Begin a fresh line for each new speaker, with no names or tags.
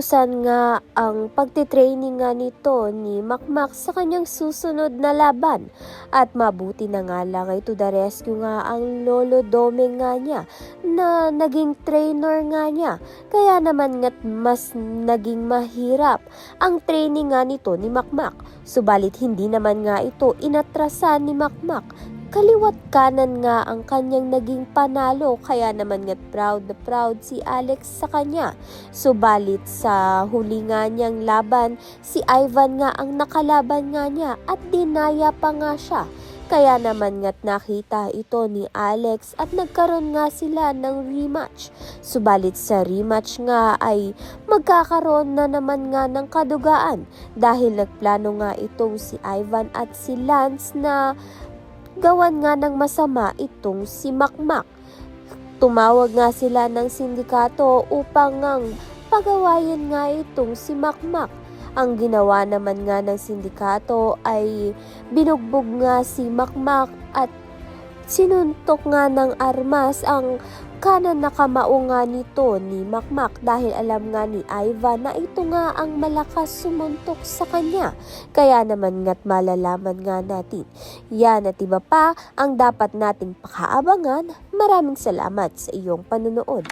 inatrasan nga ang pagtitraining nga nito ni Makmak sa kanyang susunod na laban. At mabuti na nga lang ay to the rescue nga ang Lolo Domeng nga niya na naging trainer nga niya. Kaya naman nga't mas naging mahirap ang training nga nito ni Makmak. Subalit hindi naman nga ito inatrasan ni Makmak. Kaliwat kanan nga ang kanyang naging panalo, kaya naman nga't proud na proud si Alex sa kanya. Subalit sa huli nga niyang laban, si Ivan nga ang nakalaban nga niya at dinaya pa nga siya. Kaya naman nga't nakita ito ni Alex at nagkaroon nga sila ng rematch. Subalit sa rematch nga ay magkakaroon na naman nga ng kadugaan dahil nagplano nga itong si Ivan at si Lance na gawan nga ng masama itong si Makmak. Tumawag nga sila ng sindikato upang ngang pagawayin nga itong si Makmak. Ang ginawa naman nga ng sindikato ay binugbog nga si Makmak at sinuntok nga ng armas ang kanan na kamao nga nito ni Makmak dahil alam nga ni Ivan na ito nga ang malakas sumuntok sa kanya. Kaya naman nga't malalaman nga natin yan at iba pa ang dapat nating pakaabangan. Maraming salamat sa iyong panunood.